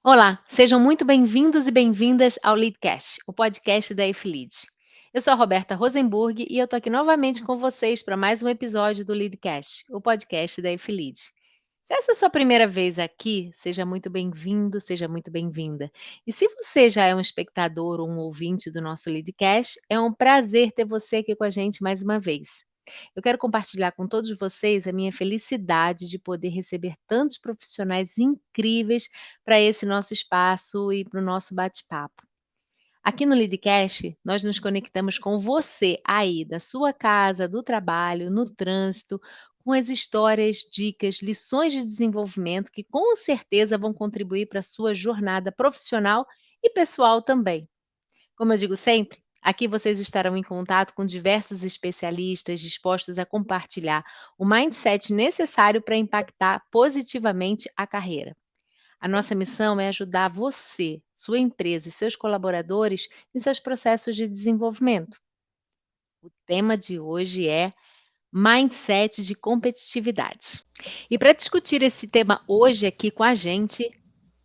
Olá, sejam muito bem-vindos e bem-vindas ao Leadcast, o podcast da F-Lead. Eu sou a Roberta Rosenburg e eu estou aqui novamente com vocês para mais um episódio do Leadcast, o podcast da F-Lead. Se essa é a sua primeira vez aqui, seja muito bem-vindo, seja muito bem-vinda. E se você já é um espectador ou um ouvinte do nosso Leadcast, é um prazer ter você aqui com a gente mais uma vez. Eu quero compartilhar com todos vocês a minha felicidade de poder receber tantos profissionais incríveis para esse nosso espaço e para o nosso bate-papo. Aqui no Leadcast, nós nos conectamos com você aí, da sua casa, do trabalho, no trânsito, com as histórias, dicas, lições de desenvolvimento que com certeza vão contribuir para a sua jornada profissional e pessoal também. Como eu digo sempre, aqui vocês estarão em contato com diversos especialistas dispostos a compartilhar o mindset necessário para impactar positivamente a carreira. A nossa missão é ajudar você, sua empresa e seus colaboradores em seus processos de desenvolvimento. O tema de hoje é mindset de competitividade. E para discutir esse tema hoje aqui com a gente,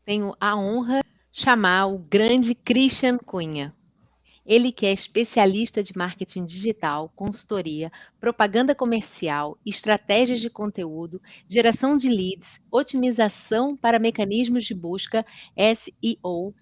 tenho a honra de chamar o grande Christian Cunha. Ele que é especialista de marketing digital, consultoria, propaganda comercial, estratégias de conteúdo, geração de leads, otimização para mecanismos de busca, SEO,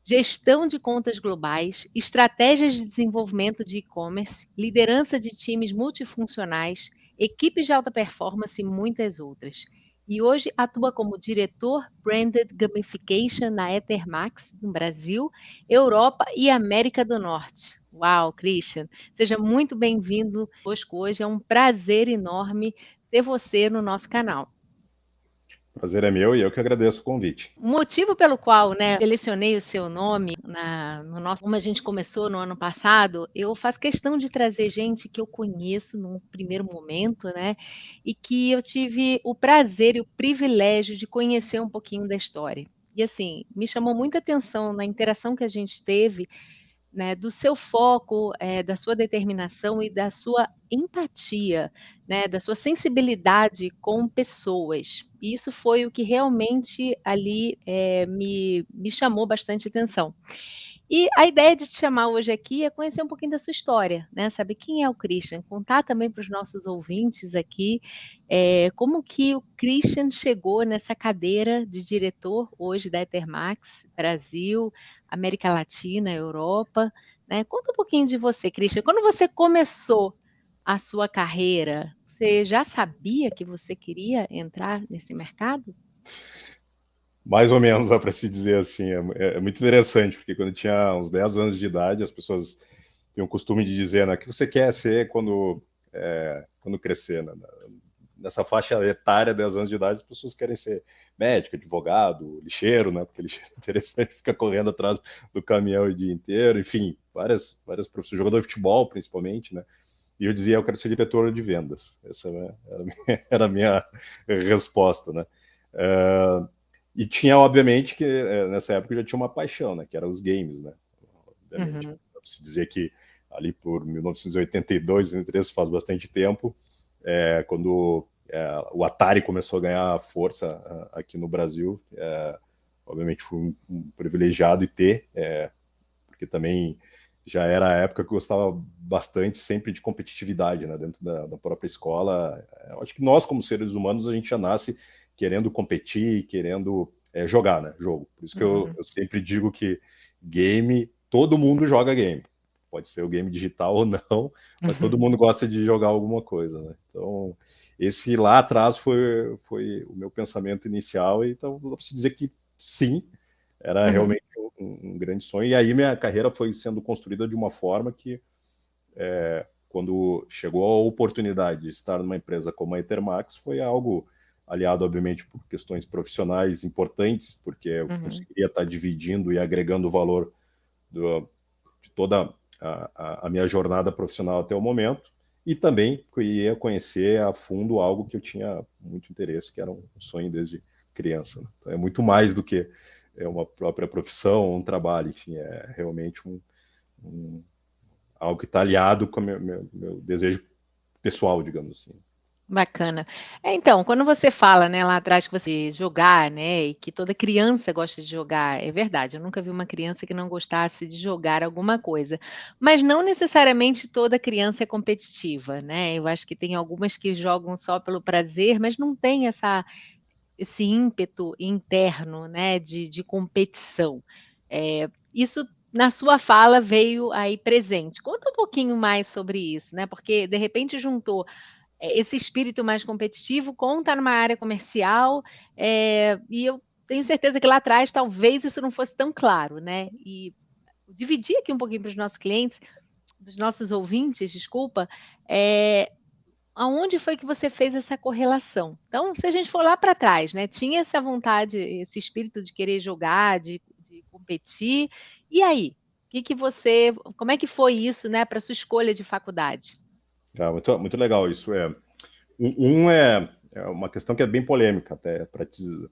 gestão de contas globais, estratégias de desenvolvimento de e-commerce, liderança de times multifuncionais, equipes de alta performance e muitas outras. E hoje atua como diretor Branded Gamification na Ethermax, no Brasil, Europa e América do Norte. Uau, Christian, seja muito bem-vindo conosco hoje. É um prazer enorme ter você no nosso canal. Prazer é meu e eu que agradeço o convite. O motivo pelo qual, selecionei o seu nome no nosso, como a gente começou no ano passado, eu faço questão de trazer gente que eu conheço num primeiro momento, né? E que eu tive o prazer e o privilégio de conhecer um pouquinho da história. E assim, me chamou muita atenção na interação que a gente teve, né, do seu foco, da sua determinação e da sua empatia, né, da sua sensibilidade com pessoas. E isso foi o que realmente ali me chamou bastante atenção. E a ideia de te chamar hoje aqui é conhecer um pouquinho da sua história, né? Saber quem é o Christian, contar também para os nossos ouvintes aqui como que o Christian chegou nessa cadeira de diretor hoje da Ethermax, Brasil, América Latina, Europa, né? Conta um pouquinho de você, Christian. Quando você começou a sua carreira, você já sabia que você queria entrar nesse mercado? Mais ou menos dá para se dizer assim. É muito interessante, porque quando eu tinha uns 10 anos de idade, as pessoas têm o costume de dizer, né, o que você quer ser quando crescer, né? Nessa faixa etária, 10 anos de idade, as pessoas querem ser médico, advogado, lixeiro, né? Porque lixeiro é interessante, fica correndo atrás do caminhão o dia inteiro, enfim, várias profissões, jogador de futebol, principalmente, né? E eu dizia, eu quero ser diretor de vendas. Essa era a minha resposta, né? E tinha, obviamente, que nessa época eu já tinha uma paixão, né? Que era os games, né? Obviamente, Uhum. dá para se dizer que ali por 1982, 83, faz bastante tempo, quando o Atari começou a ganhar força aqui no Brasil, obviamente fui um privilegiado em ter, porque também já era a época que eu gostava bastante sempre de competitividade, né, dentro da própria escola. Eu acho que nós, como seres humanos, a gente já nasce querendo competir, querendo jogar, né, jogo. Por isso que Uhum. eu sempre digo que game, todo mundo joga game. Pode ser o game digital ou não, mas todo Uhum. mundo gosta de jogar alguma coisa, né? Então, esse lá atrás foi o meu pensamento inicial, e então dá para se dizer que sim, era Uhum. realmente um grande sonho. E aí minha carreira foi sendo construída de uma forma que, quando chegou a oportunidade de estar numa empresa como a Ethermax, foi algo aliado, obviamente, por questões profissionais importantes, porque eu Uhum. conseguiria estar dividindo e agregando valor de toda a minha jornada profissional até o momento, e também ia conhecer a fundo algo que eu tinha muito interesse, que era um sonho desde criança, né? Então, é muito mais do que uma própria profissão, um trabalho, enfim, é realmente algo que está aliado com o meu desejo pessoal, digamos assim. Bacana. Então, quando você fala, né, lá atrás que você jogar, né, e que toda criança gosta de jogar, é verdade, eu nunca vi uma criança que não gostasse de jogar alguma coisa, mas não necessariamente toda criança é competitiva, né, eu acho que tem algumas que jogam só pelo prazer, mas não tem esse ímpeto interno, né, de competição. Isso na sua fala veio aí presente. Conta um pouquinho mais sobre isso, né, porque de repente juntou esse espírito mais competitivo com estar numa área comercial, e eu tenho certeza que lá atrás talvez isso não fosse tão claro, né. E dividir aqui um pouquinho para os nossos clientes, dos nossos ouvintes, desculpa, eh, aonde foi que você fez essa correlação? Então, se a gente for lá para trás, né, tinha essa vontade, esse espírito de querer jogar, de competir, e aí? Que você como é que foi isso, né, para sua escolha de faculdade? Ah, muito, muito legal isso. É uma questão que é bem polêmica até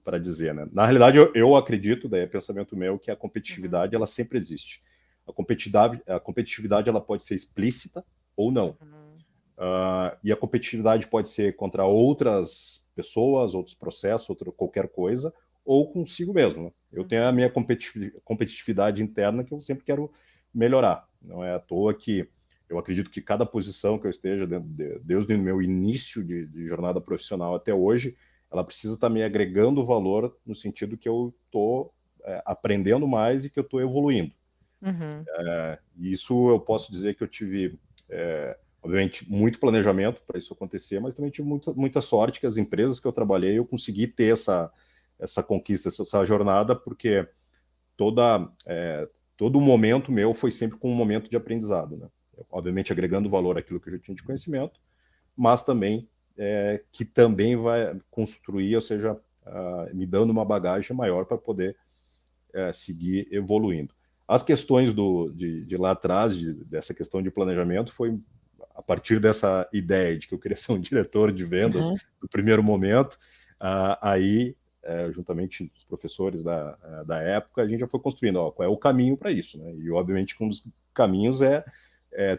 para dizer, né? Na realidade, eu acredito, daí é pensamento meu, que a Uhum, competitividade ela sempre existe. A competitividade ela pode ser explícita ou não. uhum, E a competitividade pode ser contra outras pessoas, outros processos, qualquer coisa, ou consigo mesmo, né? Eu tenho a uhum, minha competitividade interna que eu sempre quero melhorar. Não é à toa que eu acredito que cada posição que eu esteja desde o meu início de jornada profissional até hoje, ela precisa estar me agregando valor no sentido que eu estou aprendendo mais e que eu estou evoluindo. uhum. E isso eu posso dizer que eu tive, obviamente, muito planejamento para isso acontecer, mas também tive muita sorte que as empresas que eu trabalhei, eu consegui ter essa conquista, essa jornada, porque toda, todo o momento meu foi sempre com um momento de aprendizado, né? Obviamente agregando valor àquilo que eu já tinha de conhecimento, mas também que também vai construir, ou seja, me dando uma bagagem maior para poder seguir evoluindo. As questões de lá atrás, dessa questão de planejamento, foi a partir dessa ideia de que eu queria ser um diretor de vendas Aham. no primeiro momento, aí, juntamente com os professores da época, a gente já foi construindo qual é o caminho para isso. Né? E, obviamente, um dos caminhos é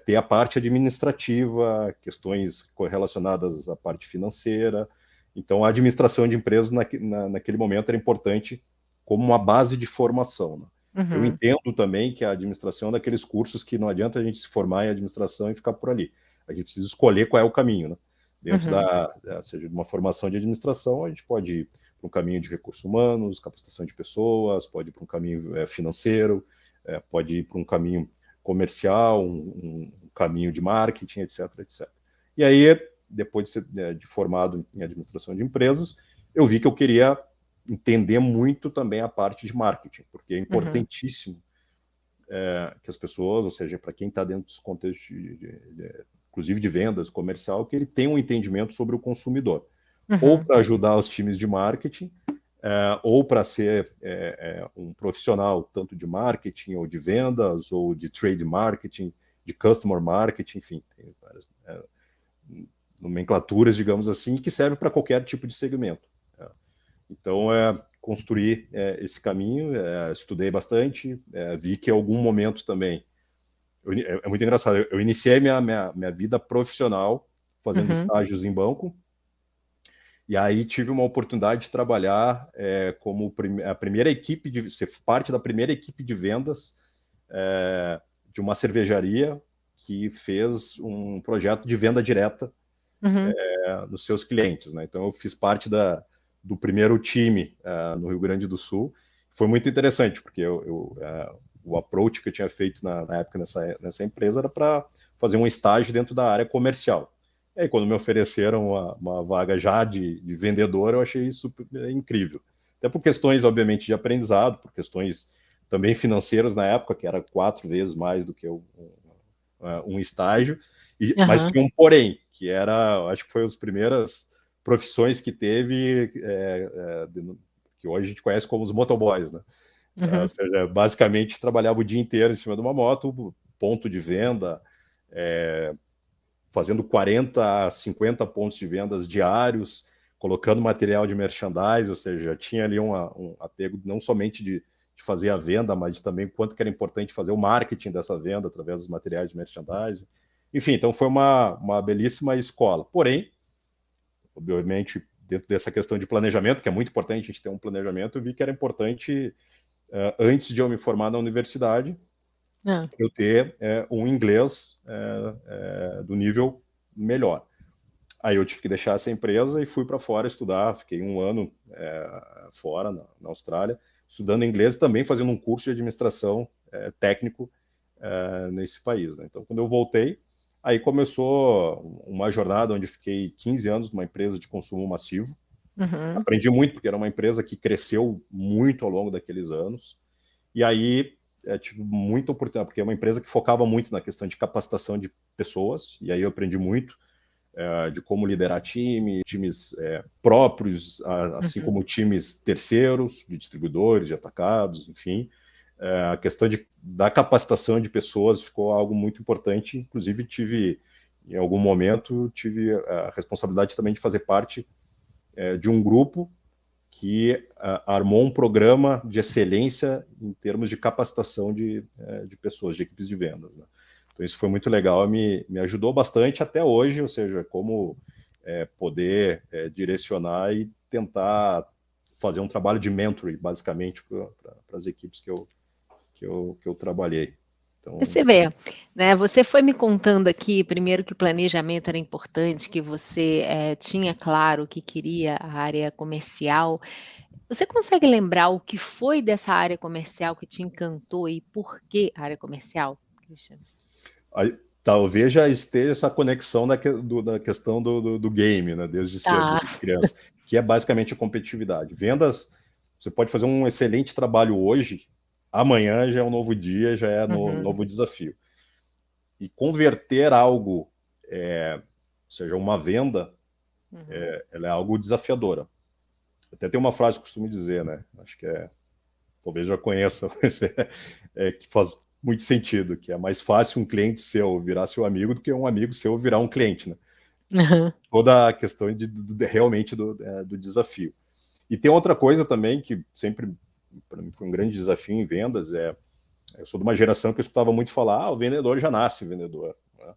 ter a parte administrativa, questões correlacionadas à parte financeira. Então, a administração de empresas naquele momento era importante como uma base de formação. Né? Eu Uhum, entendo também que a administração é daqueles cursos que não adianta a gente se formar em administração e ficar por ali. A gente precisa escolher qual é o caminho. Né? Dentro uhum, seja, de uma formação de administração, a gente pode ir para um caminho de recursos humanos, capacitação de pessoas, pode ir para um caminho financeiro, pode ir para um caminho comercial, um caminho de marketing, etc, etc. E aí, depois de formado em administração de empresas, eu vi que eu queria entender muito também a parte de marketing, porque é uhum, importantíssimo que as pessoas, ou seja, para quem está dentro dos contextos, inclusive de vendas, comercial, que ele tenha um entendimento sobre o consumidor. Ou uhum, para ajudar os times de marketing, ou para ser um profissional tanto de marketing, ou de vendas, ou de trade marketing, de customer marketing, enfim, tem várias nomenclaturas, digamos assim, que serve para qualquer tipo de segmento. Então, construir esse caminho, estudei bastante, vi que em algum momento também, é muito engraçado, eu iniciei minha vida profissional fazendo uhum, estágios em banco, e aí tive uma oportunidade de trabalhar como a primeira equipe, ser parte da primeira equipe de vendas de uma cervejaria que fez um projeto de venda direta uhum, nos seus clientes. Né? Então, eu fiz parte do primeiro time no Rio Grande do Sul. Foi muito interessante, porque o approach que eu tinha feito na época nessa empresa era para fazer um estágio dentro da área comercial. E aí, quando me ofereceram uma vaga já de vendedor, eu achei super incrível. Até por questões, obviamente, de aprendizado, por questões também financeiras na época, que era 4 vezes mais do que um estágio, mas aham, tinha um porém, que era, acho que foi as primeiras profissões que teve, que hoje a gente conhece como os motoboys, né? Ou uhum, seja, basicamente trabalhava o dia inteiro em cima de uma moto, ponto de venda, é, fazendo 40 a 50 pontos de vendas diários, colocando material de merchandise, ou seja, tinha ali um apego não somente de fazer a venda, mas também quanto que era importante fazer o marketing dessa venda através dos materiais de merchandising. Enfim, então foi uma belíssima escola. Porém, obviamente, dentro dessa questão de planejamento, que é muito importante a gente ter um planejamento, eu vi que era importante, antes de eu me formar na universidade, Ah, eu ter um inglês do nível melhor. Aí eu tive que deixar essa empresa e fui para fora estudar. Fiquei um ano fora, na Austrália, estudando inglês e também fazendo um curso de administração técnico nesse país. Né? Então, quando eu voltei, aí começou uma jornada onde fiquei 15 anos numa empresa de consumo massivo. uhum, Aprendi muito, porque era uma empresa que cresceu muito ao longo daqueles anos. E aí tive muita oportunidade, porque é uma empresa que focava muito na questão de capacitação de pessoas, e aí eu aprendi muito de como liderar times próprios, assim uhum. como times terceiros, de distribuidores, de atacados, enfim. A questão da capacitação de pessoas ficou algo muito importante, inclusive em algum momento, tive a responsabilidade também de fazer parte de um grupo que armou um programa de excelência em termos de capacitação de pessoas, de equipes de vendas. Né? Então, isso foi muito legal, me ajudou bastante até hoje, ou seja, como poder direcionar e tentar fazer um trabalho de mentoring, basicamente, para as equipes que eu trabalhei. Então, Você vê, né, você foi me contando aqui, primeiro, que o planejamento era importante, que você, tinha claro que queria a área comercial. Você consegue lembrar o que foi dessa área comercial que te encantou e por que área comercial, Christian? aí, talvez já esteja essa conexão da questão do game, né, desde cedo, Tá. de criança, que é basicamente a competitividade. Vendas, você pode fazer um excelente trabalho hoje, amanhã já é um novo dia, já é Uhum, novo desafio. E converter algo, ou seja, uma venda, uhum. ela é algo desafiadora. Até tem uma frase que eu costumo dizer, né? Acho que talvez já conheça, mas que faz muito sentido, que é mais fácil um cliente seu virar seu amigo do que um amigo seu virar um cliente, né? Aham. Toda a questão realmente do desafio. E tem outra coisa também que sempre para mim foi um grande desafio em vendas, eu sou de uma geração que eu escutava muito falar, o vendedor já nasce vendedor. Né?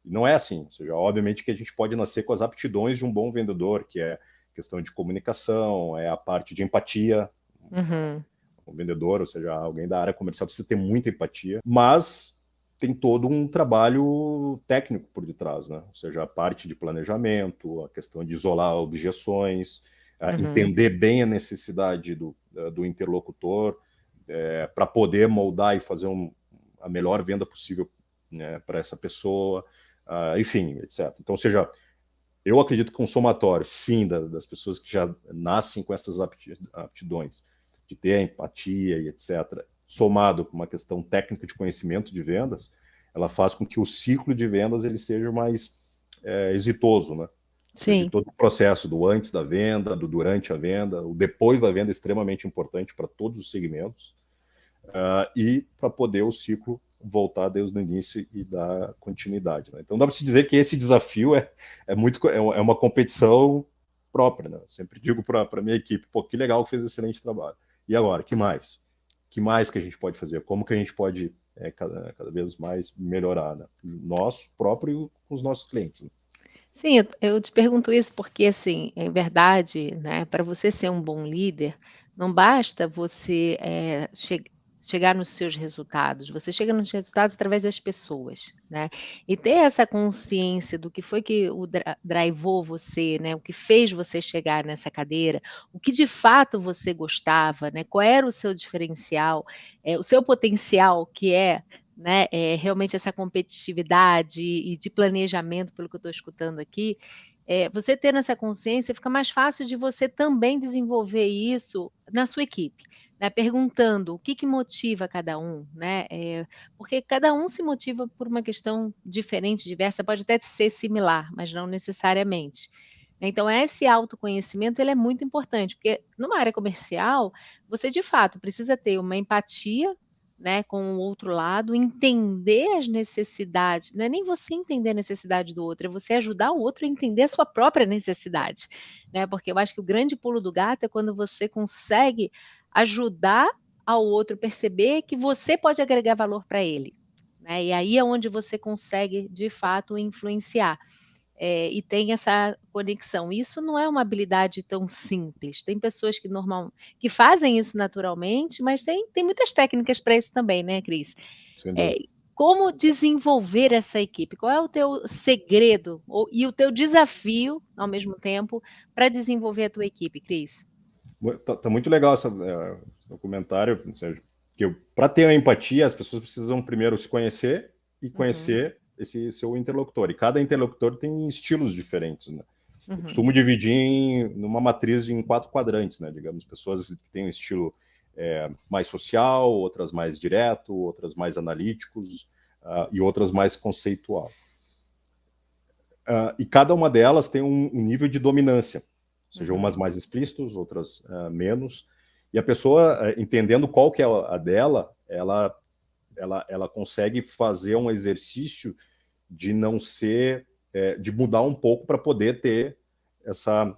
E não é assim, ou seja, obviamente que a gente pode nascer com as aptidões de um bom vendedor, que é questão de comunicação, é a parte de empatia, Uhum. um vendedor, ou seja, alguém da área comercial precisa ter muita empatia, mas tem todo um trabalho técnico por detrás, né? Ou seja, a parte de planejamento, a questão de isolar objeções, Uhum. entender bem a necessidade do interlocutor, para poder moldar e fazer a melhor venda possível, né, para essa pessoa, enfim, etc. Então, ou seja, eu acredito que um somatório, sim, das pessoas que já nascem com essas aptidões, de ter a empatia e etc., somado com uma questão técnica de conhecimento de vendas, ela faz com que o ciclo de vendas ele seja mais exitoso, né? Ou seja, de Sim. todo o processo, do antes da venda, do durante a venda, o depois da venda é extremamente importante para todos os segmentos, e para poder o ciclo voltar desde o início e dar continuidade. Né? Então dá para se dizer que esse desafio é uma competição própria. Né? Eu sempre digo para a minha equipe, pô, que legal que fez um excelente trabalho. E agora, que mais? Que mais que a gente pode fazer? Como que a gente pode cada vez mais melhorar, né? Nós próprio com os nossos clientes. Né? Sim, eu te pergunto isso porque, assim, é verdade, né, para você ser um bom líder, não basta você, chegar nos seus resultados, você chega nos resultados através das pessoas, né, e ter essa consciência do que foi que o drivou você, né, o que fez você chegar nessa cadeira, o que de fato você gostava, né, qual era o seu diferencial, o seu potencial que é, né, realmente essa competitividade e de planejamento, pelo que eu estou escutando aqui, você tendo essa consciência, fica mais fácil de você também desenvolver isso na sua equipe, né, perguntando o que que motiva cada um, né, porque cada um se motiva por uma questão diferente, diversa, pode até ser similar, mas não necessariamente. Então esse autoconhecimento ele é muito importante, porque numa área comercial, você de fato precisa ter uma empatia, né, com o outro lado, entender as necessidades, não é nem você entender a necessidade do outro, é você ajudar o outro a entender a sua própria necessidade, né, porque eu acho que o grande pulo do gato é quando você consegue ajudar ao outro perceber que você pode agregar valor para ele, né, e aí é onde você consegue de fato influenciar. e tem essa conexão. Isso não é uma habilidade tão simples. Tem pessoas que fazem isso naturalmente, mas tem muitas técnicas para isso também, né, Cris? Sem Eh, dúvida. como desenvolver essa equipe? Qual é o teu segredo e o teu desafio, ao mesmo tempo, para desenvolver a tua equipe, Cris? Tá muito legal o comentário, Sérgio, que para ter a empatia, as pessoas precisam primeiro se conhecer e Uhum, conhecer esse seu interlocutor. E cada interlocutor tem estilos diferentes, né? Eu uhum, costumo dividir numa matriz em 4 quadrantes, né? Digamos, pessoas que têm um estilo mais social, outras mais direto, outras mais analíticos, e outras mais conceitual. E cada uma delas tem um nível de dominância, ou seja, umas uhum, mais explícitas, outras menos. E a pessoa, entendendo qual que é a dela, ela consegue fazer um exercício de não ser, de mudar um pouco para poder ter essa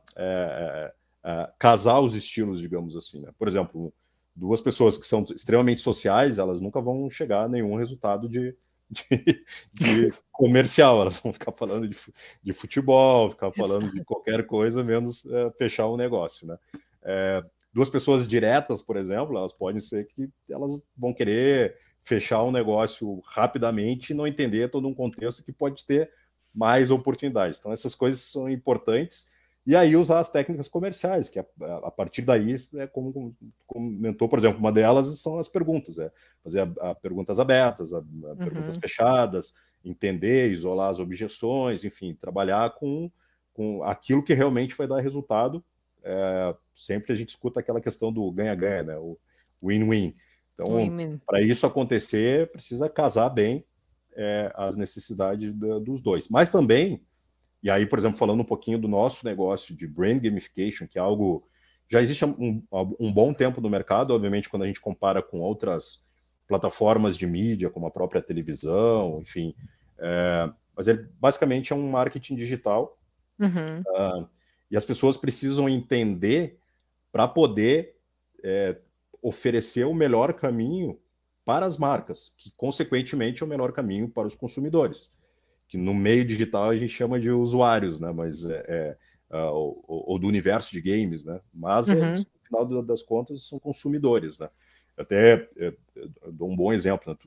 casar os estilos, digamos assim, né? Por exemplo, duas pessoas que são extremamente sociais, elas nunca vão chegar a nenhum resultado de comercial, elas vão ficar falando de futebol, ficar falando de exato. qualquer coisa, menos fechar um negócio, né? Duas pessoas diretas, por exemplo, elas podem ser que elas vão querer fechar um negócio rapidamente e não entender todo um contexto que pode ter mais oportunidades. Então, essas coisas são importantes. E aí usar as técnicas comerciais, que a partir daí, como comentou, por exemplo, uma delas são as perguntas, fazer perguntas abertas, perguntas Uhum, fechadas, entender, isolar as objeções, enfim, trabalhar com aquilo que realmente vai dar resultado. Sempre a gente escuta aquela questão do ganha-ganha, né? O win-win. Então, women. para isso acontecer, precisa casar bem as necessidades dos dois. Mas também, e aí, por exemplo, falando um pouquinho do nosso negócio de brain gamification, que é algo já existe há um bom tempo no mercado, obviamente, quando a gente compara com outras plataformas de mídia, como a própria televisão, enfim. Mas ele basicamente é um marketing digital, Uhum, e as pessoas precisam entender para poder oferecer o melhor caminho para as marcas, que consequentemente é o melhor caminho para os consumidores, que no meio digital a gente chama de usuários, né? Mas ou do universo de games, né? Mas no uhum. final das contas são consumidores, né? Até eu dou um bom exemplo,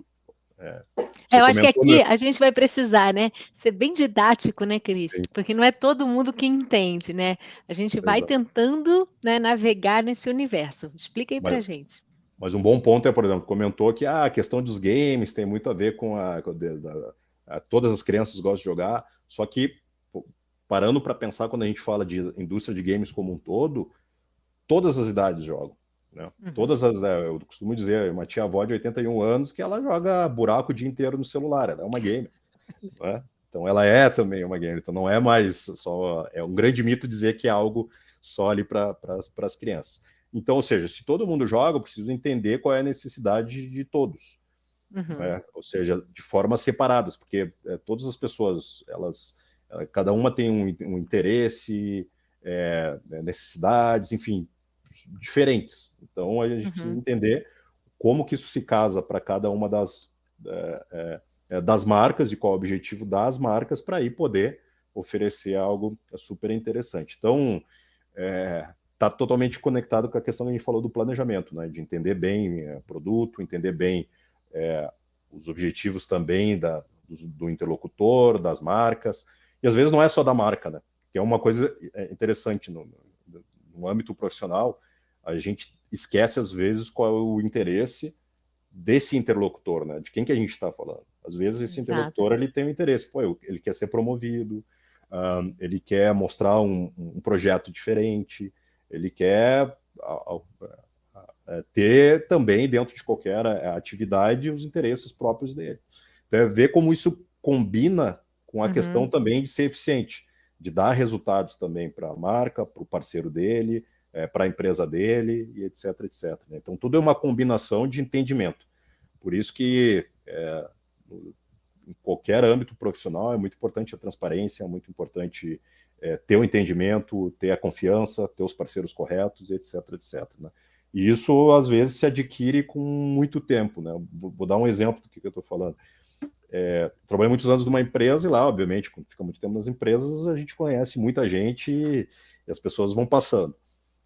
né? Você Eu acho que comentou, né? aqui a gente vai precisar, né, ser bem didático, né, Cris, Sim, porque não é todo mundo que entende, né. A gente vai exato. tentando, né, navegar nesse universo. Explica aí Mas, pra gente. Mas um bom ponto é, por exemplo, comentou que a questão dos games tem muito a ver com todas as crianças gostam de jogar, só que parando para pensar quando a gente fala de indústria de games como um todo, todas as idades jogam. Né? Uhum. Eu costumo dizer, uma tia-avó de 81 anos que ela joga buraco o dia inteiro no celular, ela é uma gamer. Né? Então ela é também uma gamer, então não é mais só. É um grande mito dizer que é algo só ali para as crianças. Então, ou seja, se todo mundo joga, eu preciso entender qual é a necessidade de todos. Uhum. Né? Ou seja, de formas separadas, porque todas as pessoas, cada uma tem um interesse, necessidades, enfim, diferentes. Então a gente precisa Uhum. entender como que isso se casa para cada uma das marcas e qual é o objetivo das marcas para aí poder oferecer algo super interessante. Então, está totalmente conectado com a questão que a gente falou do planejamento, né? De entender bem produto, entender bem os objetivos também do interlocutor, das marcas, e às vezes não é só da marca, né? Que é uma coisa interessante no âmbito profissional, a gente esquece às vezes qual é o interesse desse interlocutor, né? De quem que a gente está falando. Às vezes esse Exato. interlocutor ele tem um interesse, ele quer ser promovido, ele quer mostrar um projeto diferente, ele quer ter também dentro de qualquer atividade os interesses próprios dele. Então é ver como isso combina com a questão Uhum. também de ser eficiente, de dar resultados também para a marca, para o parceiro dele, para a empresa dele, e etc, etc. Né? Então tudo é uma combinação de entendimento. Por isso que em qualquer âmbito profissional é muito importante a transparência, é muito importante ter o entendimento, ter a confiança, ter os parceiros corretos, etc, etc. Né? E isso às vezes se adquire com muito tempo. Né? Vou dar um exemplo do que eu estou falando. trabalhei muitos anos numa empresa e lá, obviamente, quando fica muito tempo nas empresas, a gente conhece muita gente e as pessoas vão passando.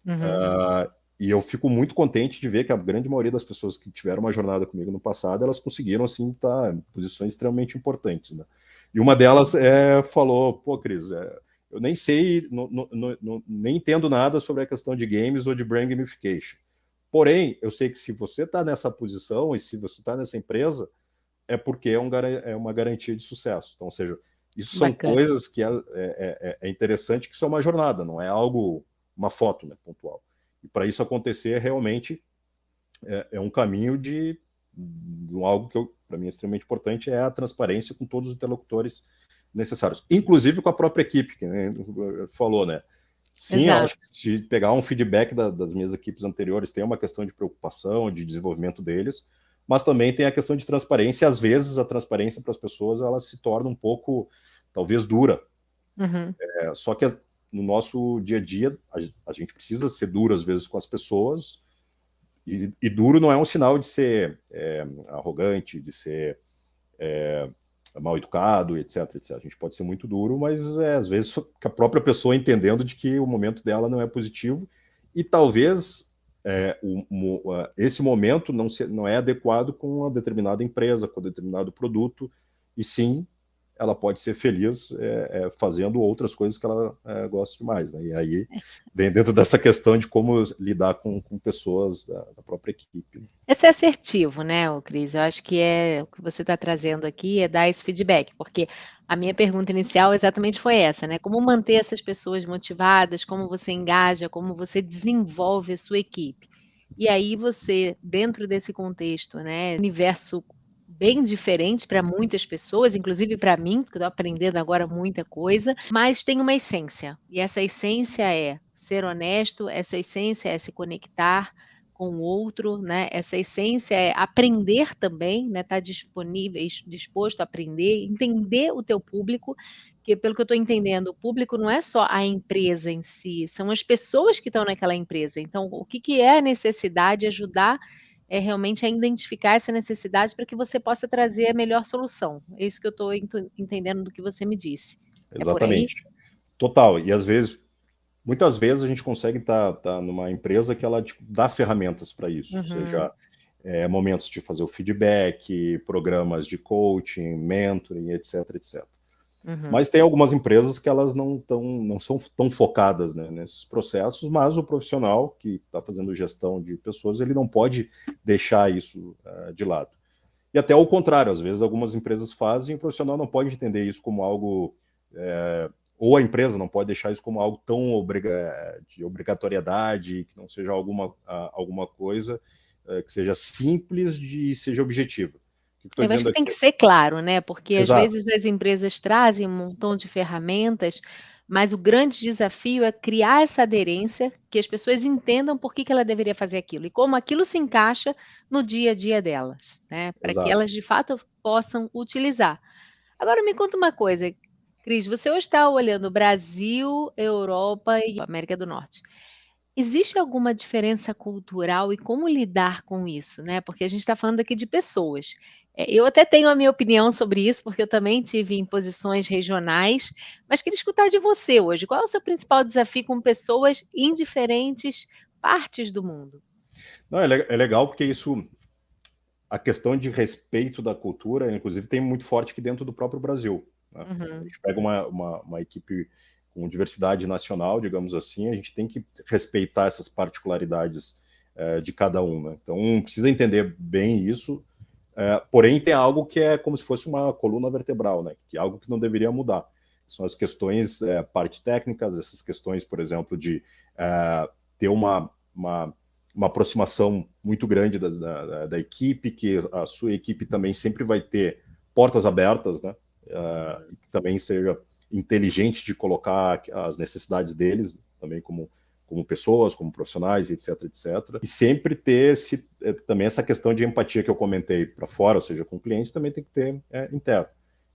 Uhum. E eu fico muito contente de ver que a grande maioria das pessoas que tiveram uma jornada comigo no passado, elas conseguiram, assim, estar em posições extremamente importantes, né? E uma delas falou, pô, Cris, eu nem sei, nem entendo nada sobre a questão de games ou de brand gamification. Porém, eu sei que se você está nessa posição e se você está nessa empresa, é porque é uma garantia de sucesso. Então, ou seja, isso são Bacana. coisas que é interessante, que isso é uma jornada, não é algo, uma foto, né, pontual. E para isso acontecer, realmente, é um caminho de algo que para mim é extremamente importante, é a transparência com todos os interlocutores necessários, inclusive com a própria equipe, que né, falou, né? Sim, eu Exato. acho que se pegar um feedback das minhas equipes anteriores, tem uma questão de preocupação, de desenvolvimento deles, mas também tem a questão de transparência, e às vezes a transparência para as pessoas ela se torna um pouco, talvez, dura. Uhum. Só que no nosso dia a dia, a gente precisa ser duro às vezes com as pessoas, e duro não é um sinal de ser arrogante, de ser mal educado, etc, etc. A gente pode ser muito duro, mas às vezes a própria pessoa entendendo de que o momento dela não é positivo e talvez esse momento não é adequado com uma determinada empresa, com um determinado produto, e sim ela pode ser feliz fazendo outras coisas que ela gosta demais, né? E aí vem dentro dessa questão de como lidar com pessoas da própria equipe. É ser assertivo, né, ô Cris? Eu acho que o que você está trazendo aqui é dar esse feedback, porque a minha pergunta inicial exatamente foi essa, né? Como manter essas pessoas motivadas, como você engaja, como você desenvolve a sua equipe. E aí você, dentro desse contexto, né, universo bem diferente para muitas pessoas, inclusive para mim, porque eu estou aprendendo agora muita coisa, mas tem uma essência. E essa essência é ser honesto, essa essência é se conectar com o outro, né, essa essência é aprender também, né, estar disposto a aprender, entender o teu público, que pelo que eu estou entendendo, o público não é só a empresa em si, são as pessoas que estão naquela empresa. Então, o que que é a necessidade, ajudar, realmente a identificar essa necessidade para que você possa trazer a melhor solução. É isso que eu estou entendendo do que você me disse. É por aí? Exatamente. Total. E às vezes, muitas vezes a gente consegue estar numa empresa que ela tipo, dá ferramentas para isso, Uhum, seja momentos de fazer o feedback, programas de coaching, mentoring, etc, etc. uhum. Mas tem algumas empresas que elas não são tão focadas, né, nesses processos, mas o profissional que está fazendo gestão de pessoas, ele não pode deixar isso de lado. E até o contrário, às vezes algumas empresas fazem e o profissional não pode entender isso como algo, ou a empresa não pode deixar isso como algo tão de obrigatoriedade, que não seja alguma coisa que seja simples de seja objetiva. O que eu estou Eu acho dizendo que tem aqui? que ser claro, né, porque às Exato, vezes as empresas trazem um montão de ferramentas, mas o grande desafio é criar essa aderência, que as pessoas entendam por que que ela deveria fazer aquilo e como aquilo se encaixa no dia a dia delas, né, para que exato. elas de fato possam utilizar. Agora me conta uma coisa, Cris, você hoje está olhando Brasil, Europa e América do Norte. Existe alguma diferença cultural e como lidar com isso, né, porque a gente está falando aqui de pessoas. Eu até tenho a minha opinião sobre isso, porque eu também tive em posições regionais, mas queria escutar de você hoje. Qual é o seu principal desafio com pessoas em diferentes partes do mundo? Não, é legal porque isso, a questão de respeito da cultura, inclusive, tem muito forte aqui dentro do próprio Brasil, né? A Uhum, gente pega uma equipe com diversidade nacional, digamos assim, a gente tem que respeitar essas particularidades de cada um, né? Então, precisa entender bem isso, porém tem algo que é como se fosse uma coluna vertebral, né? Que é algo que não deveria mudar. São as questões, parte técnicas, essas questões, por exemplo, de ter uma aproximação muito grande da equipe, que a sua equipe também sempre vai ter portas abertas, né? Que também seja inteligente de colocar as necessidades deles também como pessoas, como profissionais, etc, etc. E sempre ter também essa questão de empatia que eu comentei para fora, ou seja, com clientes, também tem que ter interno.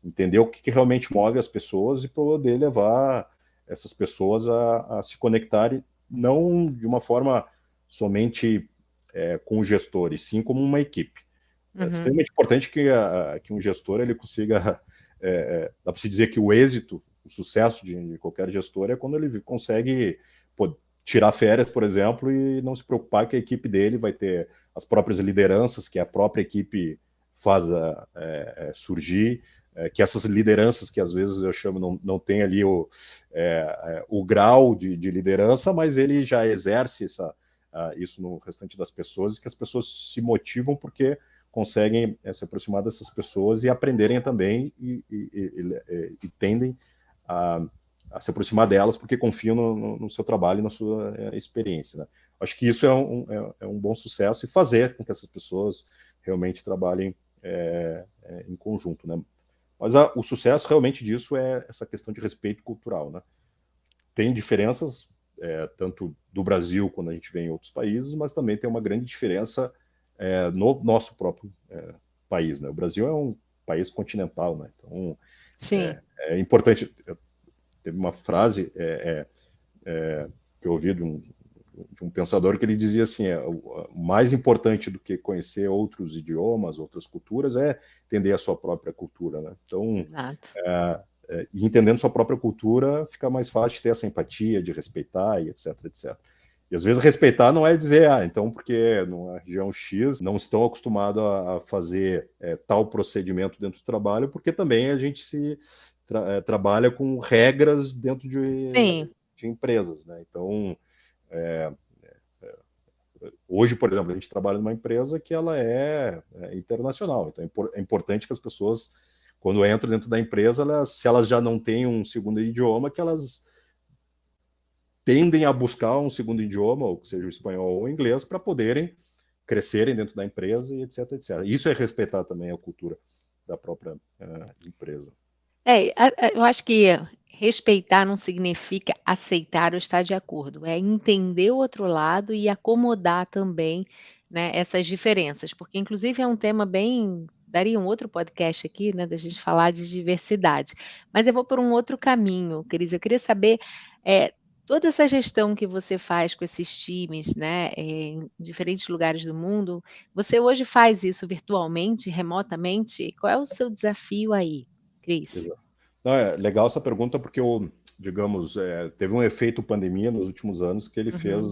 Entender o que realmente move as pessoas e poder levar essas pessoas a se conectarem, não de uma forma somente com o gestor, e sim como uma equipe. É Uhum. extremamente importante que um gestor ele consiga, dá para se dizer que o êxito, o sucesso de qualquer gestor é quando ele consegue tirar férias, por exemplo, e não se preocupar que a equipe dele vai ter as próprias lideranças que a própria equipe faz surgir, que essas lideranças que às vezes eu chamo não tem ali o grau de liderança, mas ele já exerce isso no restante das pessoas, e que as pessoas se motivam porque conseguem se aproximar dessas pessoas e aprenderem também e tendem a se aproximar delas porque confiam no seu trabalho e na sua experiência. Né? Acho que isso é um bom sucesso, e fazer com que essas pessoas realmente trabalhem em conjunto. Né? Mas o sucesso realmente disso é essa questão de respeito cultural. Né? Tem diferenças, tanto do Brasil quando a gente vê em outros países, mas também tem uma grande diferença no nosso próprio país. Né? O Brasil é um país continental, né? Então Sim. é importante. Teve uma frase que eu ouvi de um pensador que ele dizia assim: o mais importante do que conhecer outros idiomas, outras culturas, é entender a sua própria cultura. Né? Então, Exato. e entendendo sua própria cultura, fica mais fácil de ter essa empatia, de respeitar, e etc, etc. E às vezes respeitar não é dizer, então porque numa região X não estão acostumados a fazer tal procedimento dentro do trabalho, porque também a gente trabalha com regras dentro Sim. de empresas. Né? Então, hoje, por exemplo, a gente trabalha numa empresa que ela é internacional, então é importante que as pessoas, quando entram dentro da empresa, se elas já não têm um segundo idioma, que elas tendem a buscar um segundo idioma, ou seja o espanhol ou o inglês, para poderem crescerem dentro da empresa e etc, etc. Isso é respeitar também a cultura da própria empresa. Eu acho que respeitar não significa aceitar ou estar de acordo, é entender o outro lado e acomodar também, né, essas diferenças, porque inclusive é um tema bem daria um outro podcast aqui, né, da gente falar de diversidade. Mas eu vou por um outro caminho, Cris, eu queria saber, eh, toda essa gestão que você faz com esses times, né, em diferentes lugares do mundo, você hoje faz isso virtualmente, remotamente? Qual é o seu desafio aí, Cris? Exato. Não, é legal essa pergunta porque, digamos, teve um efeito pandemia nos últimos anos que ele Uhum. fez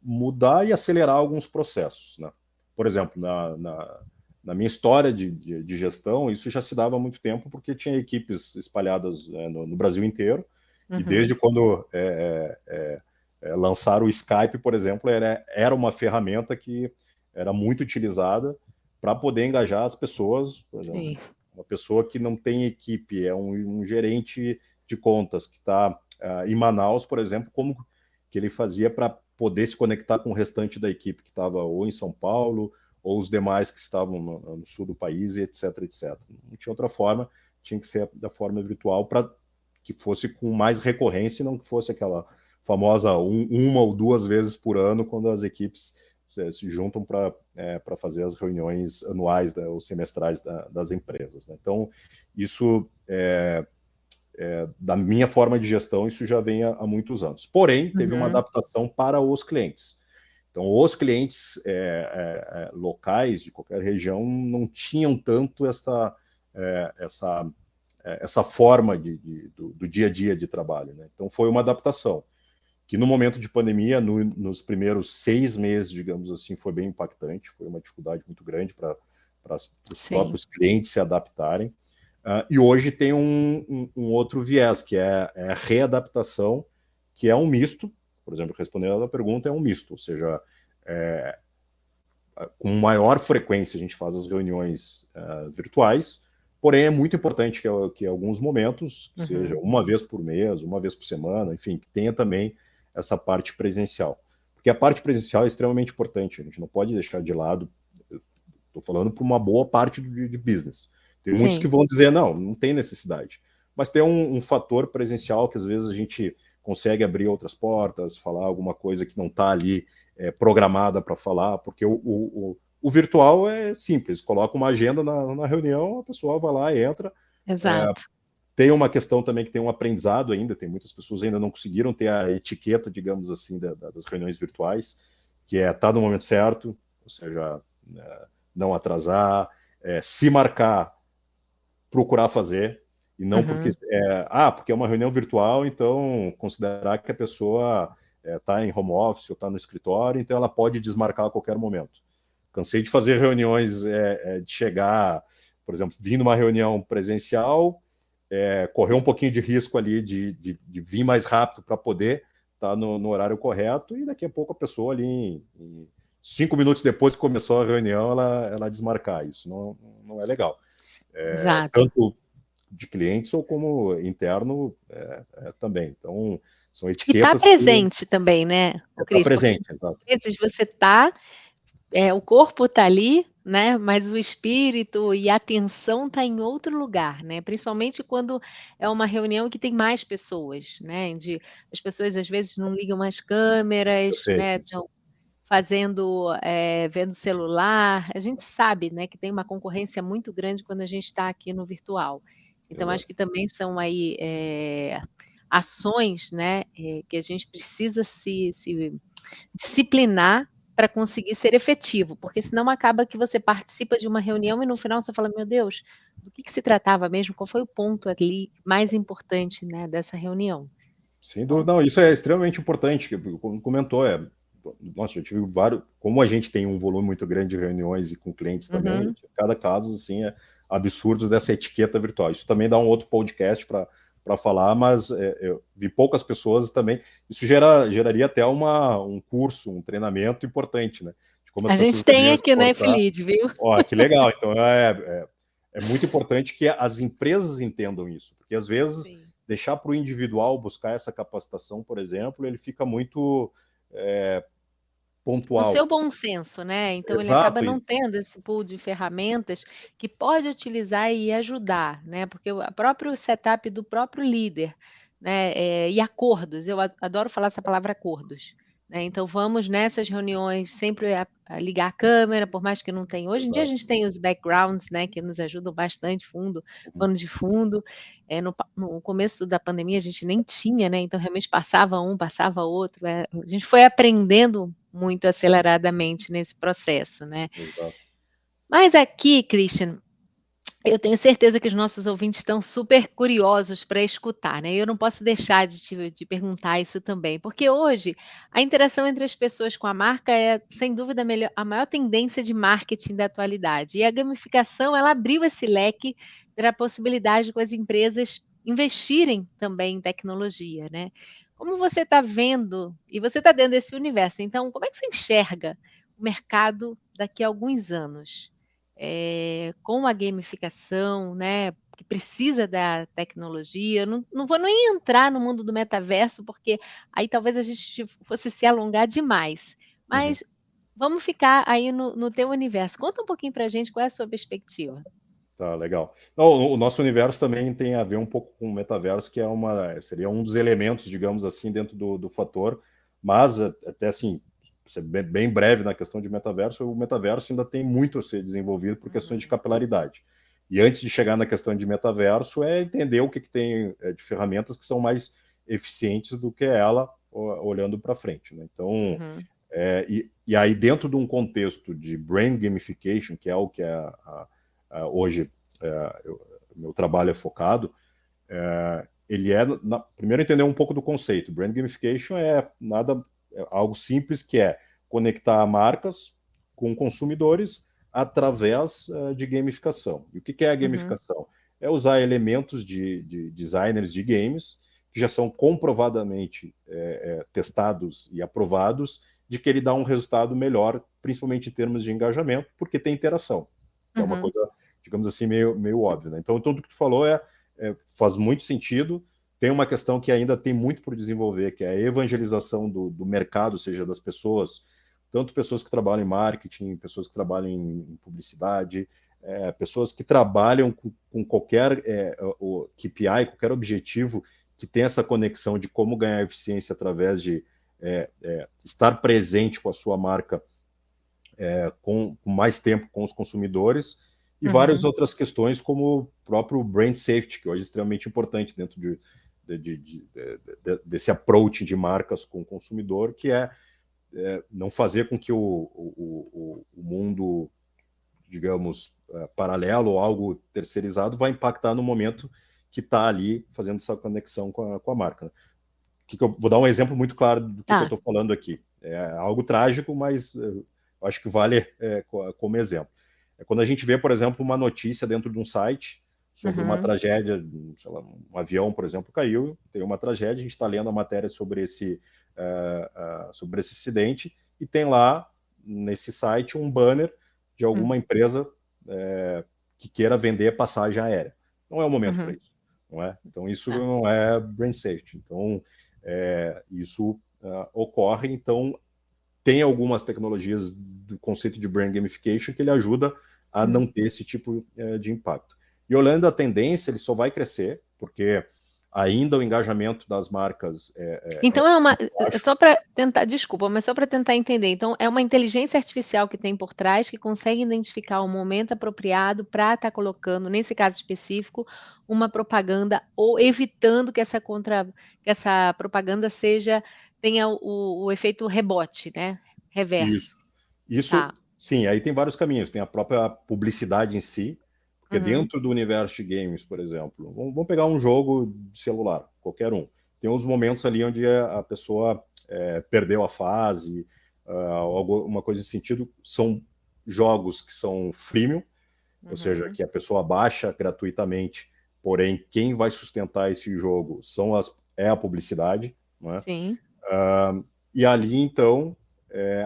mudar e acelerar alguns processos. Né? Por exemplo, na minha história de gestão, isso já se dava há muito tempo, porque tinha equipes espalhadas no Brasil inteiro, e Uhum. desde quando lançaram o Skype, por exemplo, era uma ferramenta que era muito utilizada para poder engajar as pessoas. Por exemplo, Sim. uma pessoa que não tem equipe, é um gerente de contas que está em Manaus, por exemplo, como que ele fazia para poder se conectar com o restante da equipe que estava ou em São Paulo, ou os demais que estavam no sul do país, e etc, etc. Não tinha outra forma, tinha que ser da forma virtual para que fosse com mais recorrência e não que fosse aquela famosa uma ou duas vezes por ano, quando as equipes se juntam para fazer as reuniões anuais ou semestrais das empresas. Né? Então, isso da minha forma de gestão, isso já vem há muitos anos. Porém, teve uma Uhum. adaptação para os clientes. Então, os clientes locais de qualquer região não tinham tanto essa forma do dia a dia de trabalho. Né? Então, foi uma adaptação que no momento de pandemia, nos primeiros 6 meses, digamos assim, foi bem impactante, foi uma dificuldade muito grande para os Sim. próprios clientes se adaptarem. E hoje tem um outro viés, que é a readaptação, que é um misto, por exemplo, respondendo a pergunta, é um misto, ou seja, com maior frequência a gente faz as reuniões virtuais, porém é muito importante que alguns momentos, que seja Uhum. uma vez por mês, uma vez por semana, enfim, que tenha também essa parte presencial. Porque a parte presencial é extremamente importante, a gente não pode deixar de lado, estou falando por uma boa parte de business. Tem muitos que Sim. vão dizer, não tem necessidade. Mas tem um fator presencial que às vezes a gente consegue abrir outras portas, falar alguma coisa que não está ali programada para falar, porque o virtual é simples, coloca uma agenda na reunião, a pessoa vai lá e entra. Exato. Tem uma questão também que tem um aprendizado ainda, tem muitas pessoas ainda não conseguiram ter a etiqueta, digamos assim, das reuniões virtuais, que é estar no momento certo, ou seja, não atrasar, se marcar, procurar fazer, e não porque porque é uma reunião virtual, então considerar que a pessoa está em home office ou está no escritório, então ela pode desmarcar a qualquer momento. Cansei de fazer reuniões, de chegar, por exemplo, vindo uma reunião presencial, correr um pouquinho de risco ali de vir mais rápido para poder estar no horário correto, e daqui a pouco a pessoa ali, em 5 minutos depois que começou a reunião, ela desmarcar. Isso não é legal. Exato. Tanto de clientes ou como interno também. Então, são E tá etiquetas que presente também, né, o está Cris, porque presente, exato. às vezes você tá, o corpo tá ali, né, mas o espírito e a atenção tá em outro lugar, né, principalmente quando é uma reunião que tem mais pessoas, né, as pessoas às vezes não ligam as câmeras, né, Perfeito. estão fazendo, vendo celular. A gente sabe, né, que tem uma concorrência muito grande quando a gente está aqui no virtual. Então acho Exato. que também são aí, ações, né, que a gente precisa se disciplinar para conseguir ser efetivo, porque senão acaba que você participa de uma reunião e no final você fala: "Meu Deus, do que se tratava mesmo? Qual foi o ponto ali mais importante, né, dessa reunião?". Sem Então dúvida, não, isso é extremamente importante, que como comentou, nossa, eu tive vários, como a gente tem um volume muito grande de reuniões e com clientes também, eu uhum. tive cada caso, assim, absurdos dessa etiqueta virtual. Isso também dá um outro podcast para falar, mas eu vi poucas pessoas também, isso geraria até um curso, um treinamento importante, né, de como as A gente pessoas tem deveriam se aqui na portar. F-Lead, viu? Ó, que legal, então é muito importante que as empresas entendam isso, porque às vezes Sim. deixar para o individual buscar essa capacitação, por exemplo, ele fica muito No seu pontual. bom senso, né, então ele acaba Exato, não tendo esse pool de ferramentas que pode utilizar e ajudar, né, porque o próprio setup do próprio líder, né, e acordos, eu adoro falar essa palavra acordos, né, então vamos nessas reuniões sempre a ligar a câmera, por mais que não tenha hoje em dia a exato. gente tem os backgrounds, né, que nos ajudam bastante, Uhum. pano de fundo, no começo da pandemia a gente nem tinha, né, então realmente passava um, passava outro, a gente foi aprendendo muito aceleradamente nesse processo, né. Exato. Mas aqui, Christian, eu tenho certeza que os nossos ouvintes estão super curiosos para escutar, né, e eu não posso deixar de perguntar isso também, porque hoje a interação entre as pessoas com a marca é, sem dúvida, a maior tendência de marketing da atualidade, e a gamificação ela abriu esse leque para a possibilidade com as empresas investirem também em tecnologia, né. Como você está vendo e você está dentro desse universo, então como é que você enxerga o mercado daqui a alguns anos? Com a gamificação, né, que precisa da tecnologia, eu não vou nem entrar no mundo do metaverso, porque aí talvez a gente fosse se alongar demais, Uhum. mas vamos ficar aí no teu universo. Conta um pouquinho pra gente qual é a sua perspectiva. Tá, legal. Não, o nosso universo também tem a ver um pouco com o metaverso, que seria um dos elementos, digamos assim, dentro do fator, mas até assim, ser bem breve na questão de metaverso, o metaverso ainda tem muito a ser desenvolvido por questões de Uhum, capilaridade. E antes de chegar na questão de metaverso, é entender o que tem de ferramentas que são mais eficientes do que ela, olhando para frente, né? Então, uhum, e aí dentro de um contexto de brain gamification, que é o que hoje meu trabalho é focado, ele primeiro entender um pouco do conceito. Brand gamification é algo simples, que é conectar marcas com consumidores através de gamificação. E o que é a uhum, gamificação? É usar elementos de designers de games que já são comprovadamente testados e aprovados de que ele dá um resultado melhor, principalmente em termos de engajamento, porque tem interação, que é uma uhum, coisa, digamos assim, meio óbvia. Né? Então, tudo que tu falou faz muito sentido. Tem uma questão que ainda tem muito por desenvolver, que é a evangelização do mercado, ou seja, das pessoas, tanto pessoas que trabalham em marketing, pessoas que trabalham em publicidade, pessoas que trabalham com qualquer o KPI, qualquer objetivo que tem essa conexão de como ganhar eficiência através de estar presente com a sua marca com mais tempo com os consumidores, e várias uhum, outras questões, como o próprio brand safety, que hoje é extremamente importante dentro desse approach de marcas com o consumidor, que não fazer com que o mundo digamos, paralelo ou algo terceirizado, vai impactar no momento que está ali fazendo essa conexão com a marca. Né? Eu vou dar um exemplo muito claro do que eu estou falando aqui. É algo trágico, mas eu acho que vale como exemplo. É quando a gente vê, por exemplo, uma notícia dentro de um site sobre uma tragédia, sei lá, um avião, por exemplo, caiu, tem uma tragédia, a gente está lendo a matéria sobre esse acidente, e tem lá, nesse site, um banner de alguma empresa que queira vender passagem aérea. Não é o momento para isso. Não é? Então, isso não é brand safety. Então, isso ocorre. Então, tem algumas tecnologias do conceito de brand gamification que ele ajuda a não ter esse tipo de impacto. E olhando a tendência, ele só vai crescer, porque ainda o engajamento das marcas Então só para tentar, desculpa, mas só para tentar entender. Então, é uma inteligência artificial que tem por trás que consegue identificar o momento apropriado para estar colocando, nesse caso específico, uma propaganda ou evitando que essa propaganda tenha o efeito rebote, né? Reverso. Isso, Tá. sim, aí tem vários caminhos. Tem a própria publicidade em si, porque dentro do universo de games, por exemplo, vamos pegar um jogo de celular, qualquer um. Tem uns momentos ali onde a pessoa perdeu a fase, alguma coisa nesse sentido. São jogos que são freemium, ou seja, que a pessoa baixa gratuitamente, porém quem vai sustentar esse jogo é a publicidade, não é? Sim. E ali, então,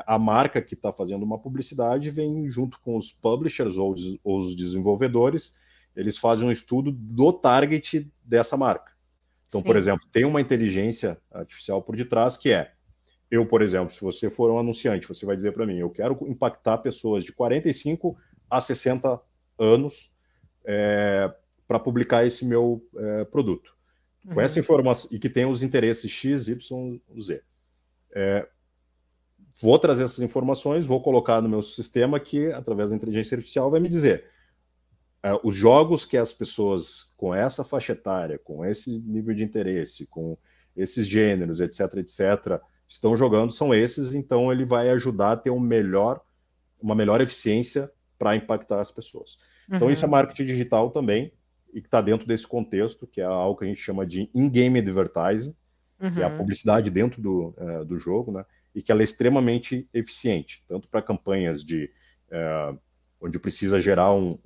a marca que está fazendo uma publicidade vem junto com os publishers ou os desenvolvedores, eles fazem um estudo do target dessa marca. Então, por exemplo, tem uma inteligência artificial por detrás que eu, por exemplo, se você for um anunciante, você vai dizer para mim, eu quero impactar pessoas de 45 a 60 anos para publicar esse meu produto. Com essa informação, e que tem os interesses X, Y, Z. Vou trazer essas informações, vou colocar no meu sistema que, através da inteligência artificial, vai me dizer os jogos que as pessoas com essa faixa etária, com esse nível de interesse, com esses gêneros, etc., etc., estão jogando são esses, então ele vai ajudar a ter uma melhor eficiência para impactar as pessoas. Então isso é marketing digital também, e que está dentro desse contexto, que é algo que a gente chama de in-game advertising, que é a publicidade dentro do jogo, né? E que ela é extremamente eficiente, tanto para campanhas onde precisa gerar um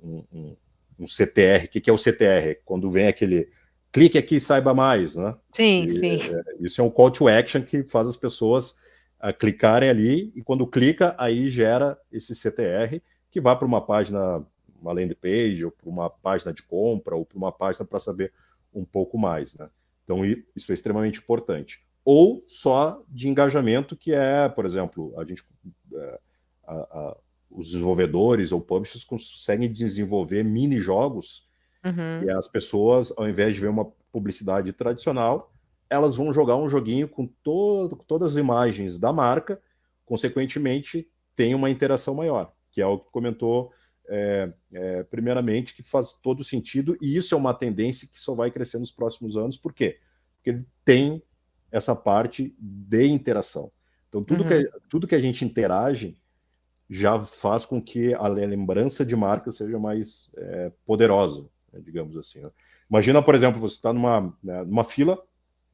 CTR. O que é o CTR? Quando vem aquele clique aqui e saiba mais, né? Sim, sim. Isso é um call to action que faz as pessoas clicarem ali, e quando clica, aí gera esse CTR, que vai para uma página, uma landing page, ou para uma página de compra, ou para uma página para saber um pouco mais, né? Então, isso é extremamente importante. Ou só de engajamento, que por exemplo, os desenvolvedores ou publishers conseguem desenvolver mini-jogos que as pessoas, ao invés de ver uma publicidade tradicional, elas vão jogar um joguinho com todas as imagens da marca, consequentemente, tem uma interação maior, que é o que comentou primeiramente, que faz todo sentido, e isso é uma tendência que só vai crescer nos próximos anos. Por quê? Porque ele tem essa parte de interação. Então, tudo que a gente interage já faz com que a lembrança de marca seja mais poderosa, né, digamos assim. Né? Imagina, por exemplo, você está numa fila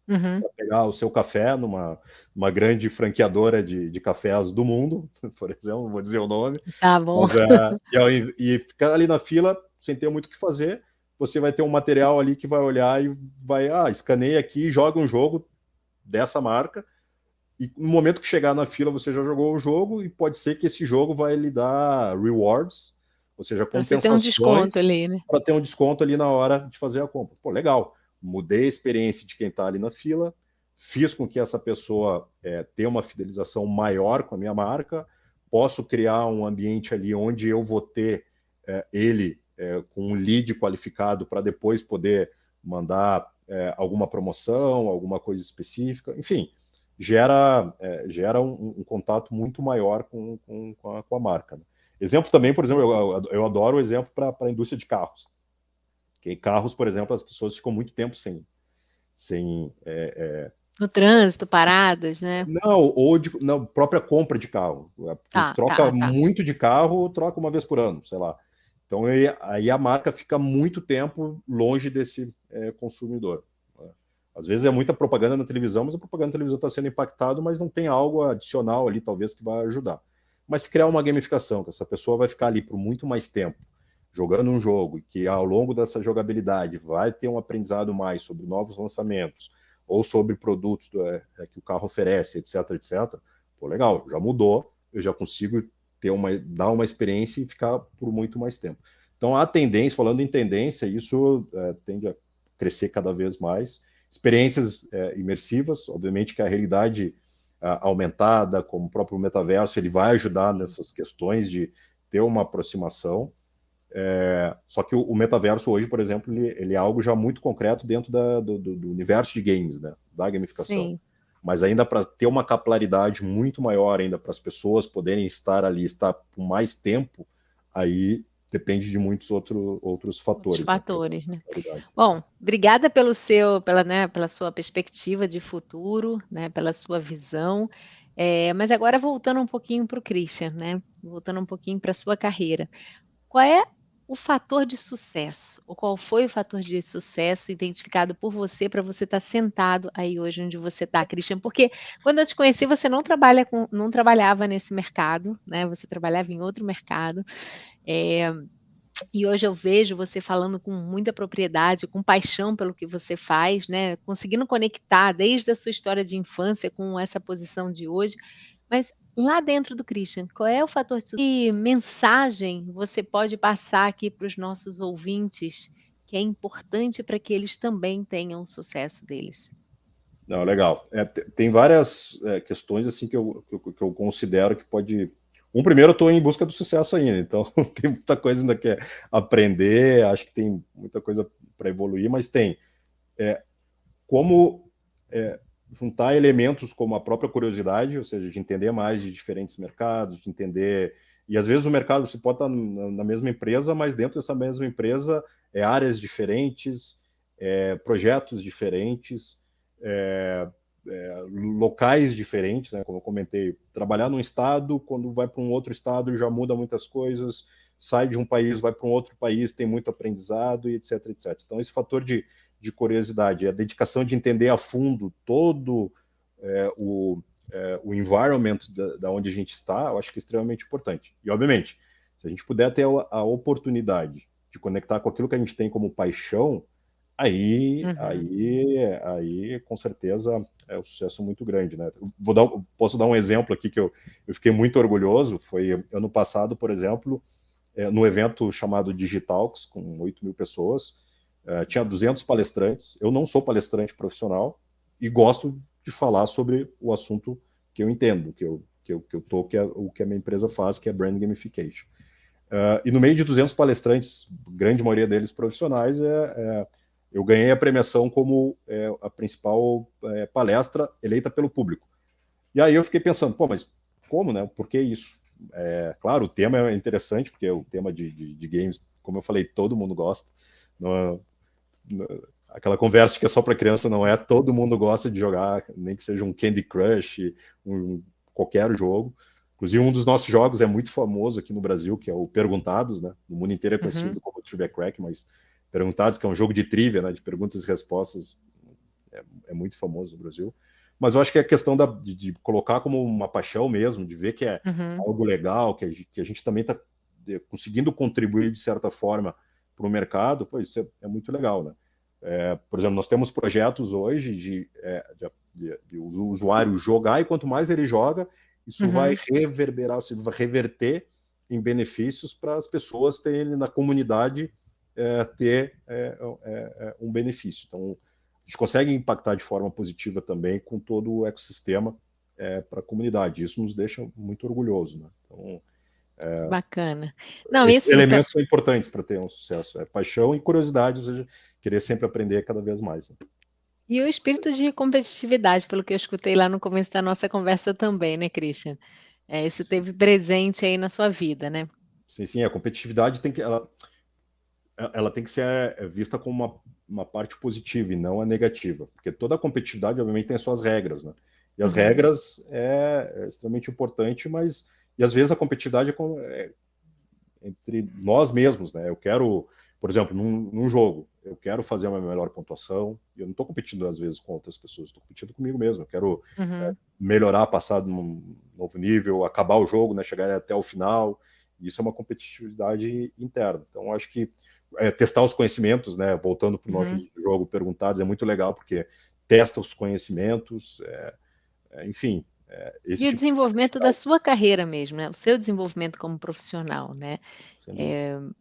para pegar o seu café numa grande franqueadora de cafés do mundo, por exemplo, não vou dizer o nome. Tá bom. Mas, e ficar ali na fila sem ter muito o que fazer, você vai ter um material ali que vai olhar e vai, escaneia aqui, joga um jogo dessa marca, e no momento que chegar na fila você já jogou o jogo, e pode ser que esse jogo vai lhe dar rewards, ou seja, Pra você ter um compensações desconto ali, né? para ter um desconto ali na hora de fazer a compra. Pô, legal, mudei a experiência de quem está ali na fila, fiz com que essa pessoa tenha uma fidelização maior com a minha marca, posso criar um ambiente ali onde eu vou ter ele com um lead qualificado para depois poder mandar alguma promoção, alguma coisa específica, enfim, gera um contato muito maior com a marca. Né? Exemplo também, por exemplo, eu adoro o exemplo para a indústria de carros. Que carros, por exemplo, as pessoas ficam muito tempo sem No trânsito, paradas, né? Não, ou na própria compra de carro. Tu Tá, troca tá, tá. muito de carro, troca uma vez por ano, sei lá. Então aí a marca fica muito tempo longe desse consumidor, né? Às vezes é muita propaganda na televisão, mas a propaganda na televisão está sendo impactada, mas não tem algo adicional ali, talvez, que vai ajudar. Mas se criar uma gamificação, que essa pessoa vai ficar ali por muito mais tempo jogando um jogo, e que ao longo dessa jogabilidade vai ter um aprendizado mais sobre novos lançamentos, ou sobre produtos que o carro oferece, etc, etc, pô, legal, já mudou, eu já consigo dar uma experiência e ficar por muito mais tempo. Então, a tendência, falando em tendência, isso tende a crescer cada vez mais. Experiências imersivas, obviamente que a realidade aumentada, como o próprio metaverso, ele vai ajudar nessas questões de ter uma aproximação. Só que o metaverso hoje, por exemplo, ele é algo já muito concreto dentro do universo de games, né? Da gamificação. Sim. Mas ainda para ter uma capilaridade muito maior ainda para as pessoas poderem estar ali, estar por mais tempo, aí depende de muitos outros Outros fatores, né? fatores, né? Bom, obrigada pela sua perspectiva de futuro, né? Pela sua visão. Mas agora voltando um pouquinho para o Christian, né? Voltando um pouquinho para a sua carreira. Qual é o fator de sucesso? Ou qual foi o fator de sucesso identificado por você para você estar sentado aí hoje onde você está, Christian? Porque quando eu te conheci, você não trabalhava nesse mercado, né? Você trabalhava em outro mercado. E hoje eu vejo você falando com muita propriedade, com paixão pelo que você faz, né? Conseguindo conectar desde a sua história de infância com essa posição de hoje. Mas lá dentro do Christian, qual é o fator de que mensagem você pode passar aqui para os nossos ouvintes que é importante para que eles também tenham o sucesso deles? Não, legal. Tem várias questões assim que eu considero que pode. Primeiro, eu estou em busca do sucesso ainda, então tem muita coisa ainda que é aprender, acho que tem muita coisa para evoluir, mas tem como juntar elementos como a própria curiosidade, ou seja, de entender mais de diferentes mercados, de entender. E às vezes o mercado você pode estar na mesma empresa, mas dentro dessa mesma empresa áreas diferentes, projetos diferentes, locais diferentes, né? Como eu comentei, trabalhar num estado, quando vai para um outro estado já muda muitas coisas, sai de um país, vai para um outro país, tem muito aprendizado e etc, etc. Então esse fator de curiosidade, a dedicação de entender a fundo todo o environment da onde a gente está, eu acho que é extremamente importante. E, obviamente, se a gente puder ter a oportunidade de conectar com aquilo que a gente tem como paixão, aí, Uhum. aí com certeza é um sucesso muito grande, né? Posso dar um exemplo aqui que eu fiquei muito orgulhoso, foi ano passado, por exemplo, no evento chamado Digitalks, com 8 mil pessoas, tinha 200 palestrantes, eu não sou palestrante profissional e gosto de falar sobre o assunto que eu entendo, que é o que a minha empresa faz, que é Brand Gamification. E no meio de 200 palestrantes, grande maioria deles profissionais, eu ganhei a premiação como a principal palestra eleita pelo público. E aí eu fiquei pensando, pô, mas como, né? Por que isso? Claro, o tema é interessante, porque o tema de games, como eu falei, todo mundo gosta. Não, aquela conversa que é só para criança não é, todo mundo gosta de jogar, nem que seja um Candy Crush, qualquer jogo. Inclusive, um dos nossos jogos é muito famoso aqui no Brasil, que é o Perguntados, né? No mundo inteiro é conhecido como Trivia Crack, mas Perguntados, que é um jogo de trivia, né? De perguntas e respostas, é muito famoso no Brasil. Mas eu acho que é a questão de colocar como uma paixão mesmo, de ver que é algo legal, que a gente também está conseguindo contribuir de certa forma para o mercado, pô, isso é muito legal, né? Por exemplo, nós temos projetos hoje de o usuário jogar, e quanto mais ele joga, isso vai reverberar, vai reverter em benefícios para as pessoas terem na comunidade ter um benefício. Então, a gente consegue impactar de forma positiva também com todo o ecossistema para a comunidade. Isso nos deixa muito orgulhosos, né? Então, bacana. Não, esses isso elementos são importantes para ter um sucesso. Paixão e curiosidade, ou seja, querer sempre aprender cada vez mais, né? E o espírito de competitividade, pelo que eu escutei lá no começo da nossa conversa também, né, Christian? Isso teve presente aí na sua vida, né? Sim, sim, a competitividade ela tem que ser vista como uma parte positiva e não a negativa, porque toda a competitividade, obviamente, tem as suas regras, né? E as Uhum. regras é extremamente importante, mas e às vezes a competitividade é entre nós mesmos, né? Eu quero, por exemplo, num jogo, eu quero fazer uma melhor pontuação, e eu não estou competindo às vezes com outras pessoas, estou competindo comigo mesmo. Eu quero melhorar, passar num novo nível, acabar o jogo, né? Chegar até o final. Isso é uma competitividade interna. Então, acho que testar os conhecimentos, né? Voltando para o nosso jogo perguntados, é muito legal porque testa os conhecimentos, enfim. Esse E o tipo de desenvolvimento da sua carreira mesmo, né? O seu desenvolvimento como profissional, né? sem dúvida.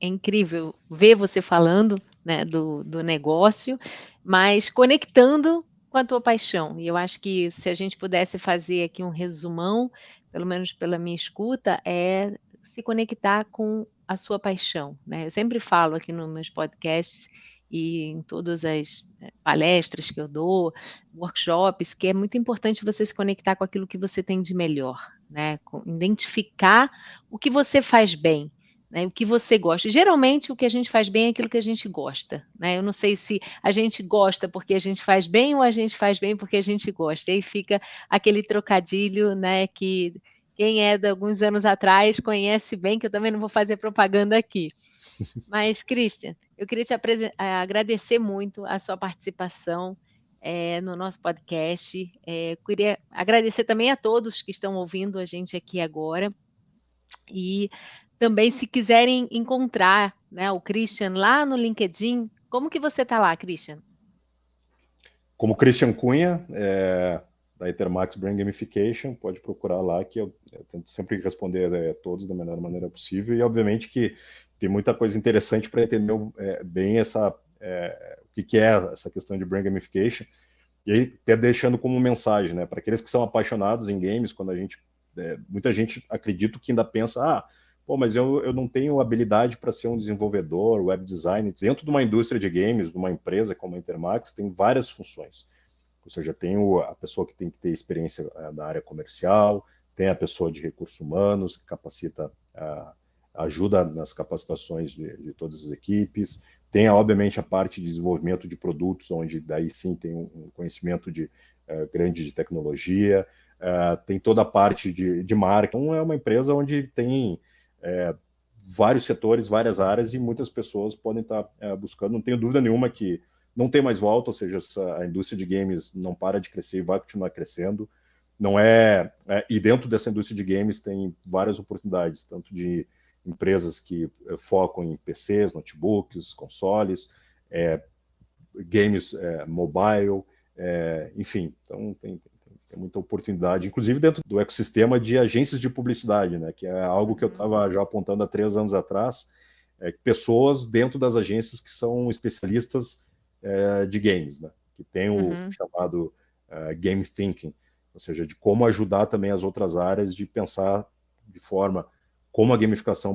É incrível ver você falando, né, do negócio, mas conectando com a tua paixão. E eu acho que se a gente pudesse fazer aqui um resumão, pelo menos pela minha escuta, é se conectar com a sua paixão, né? Eu sempre falo aqui nos meus podcasts e em todas as palestras que eu dou, workshops, que é muito importante você se conectar com aquilo que você tem de melhor, né? Identificar o que você faz bem, né, o que você gosta. Geralmente o que a gente faz bem é aquilo que a gente gosta, né, eu não sei se a gente gosta porque a gente faz bem ou a gente faz bem porque a gente gosta, e aí fica aquele trocadilho, né, que quem é de alguns anos atrás conhece bem, que eu também não vou fazer propaganda aqui. Mas, Christian, eu queria te agradecer muito a sua participação no nosso podcast. Queria agradecer também a todos que estão ouvindo a gente aqui agora. E também, se quiserem encontrar, né, o Christian lá no LinkedIn, como que você está lá, Christian? Como Christian Cunha, da Ethermax Brain Gamification, pode procurar lá, que eu tento sempre responder a todos da melhor maneira possível, e obviamente que tem muita coisa interessante para entender bem o que é essa questão de Brain Gamification, e aí até deixando como mensagem, né, para aqueles que são apaixonados em games, quando muita gente acredita que ainda pensa, pô, mas eu não tenho habilidade para ser um desenvolvedor, web designer. Dentro de uma indústria de games, de uma empresa como a Intermax, tem várias funções. Ou seja, tem a pessoa que tem que ter experiência na área comercial, tem a pessoa de recursos humanos, que capacita, ajuda nas capacitações de todas as equipes, tem, obviamente, a parte de desenvolvimento de produtos, onde daí sim tem um conhecimento grande de tecnologia, tem toda a parte de marketing. Então, é uma empresa onde tem vários setores, várias áreas, e muitas pessoas podem estar buscando. Não tenho dúvida nenhuma que não tem mais volta, ou seja, a indústria de games não para de crescer e vai continuar crescendo. Não e dentro dessa indústria de games tem várias oportunidades, tanto de empresas que focam em PCs, notebooks, consoles, games mobile, enfim. Então tem muita oportunidade, inclusive dentro do ecossistema de agências de publicidade, né, que é algo que eu estava já apontando há 3 anos atrás, pessoas dentro das agências que são especialistas de games, né, que tem o chamado game thinking, ou seja, de como ajudar também as outras áreas de pensar de forma como a gamificação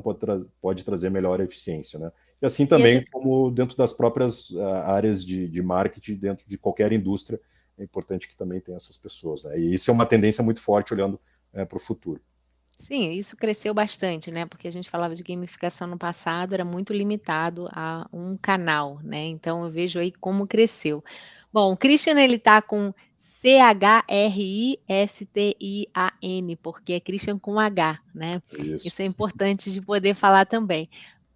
pode trazer melhor eficiência, né? E assim também como dentro das próprias áreas de marketing, dentro de qualquer indústria, é importante que também tenha essas pessoas, né? E isso é uma tendência muito forte olhando para o futuro. Sim, isso cresceu bastante, né? Porque a gente falava de gamificação no passado, era muito limitado a um canal, né? Então eu vejo aí como cresceu. Bom, o Christian, ele tá com Christian, porque é Christian com H, né? Isso. Isso é importante de poder falar também.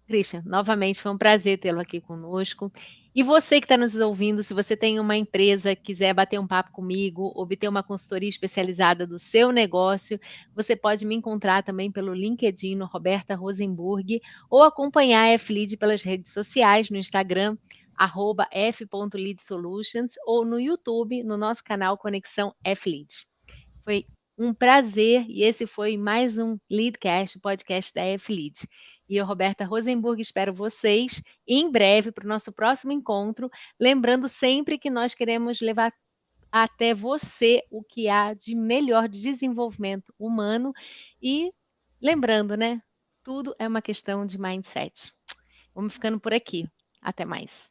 Christian, novamente foi um prazer tê-lo aqui conosco. E você que está nos ouvindo, se você tem uma empresa, quiser bater um papo comigo, obter uma consultoria especializada do seu negócio, você pode me encontrar também pelo LinkedIn, no Roberta Rosenburg, ou acompanhar a F-Lead pelas redes sociais, no Instagram, @f.leadsolutions, ou no YouTube, no nosso canal Conexão F-Lead. Foi um prazer, e esse foi mais um Leadcast, o podcast da F-Lead. E eu, Roberta Rosenburg, espero vocês em breve para o nosso próximo encontro. Lembrando sempre que nós queremos levar até você o que há de melhor de desenvolvimento humano. E lembrando, né? Tudo é uma questão de mindset. Vamos ficando por aqui. Até mais.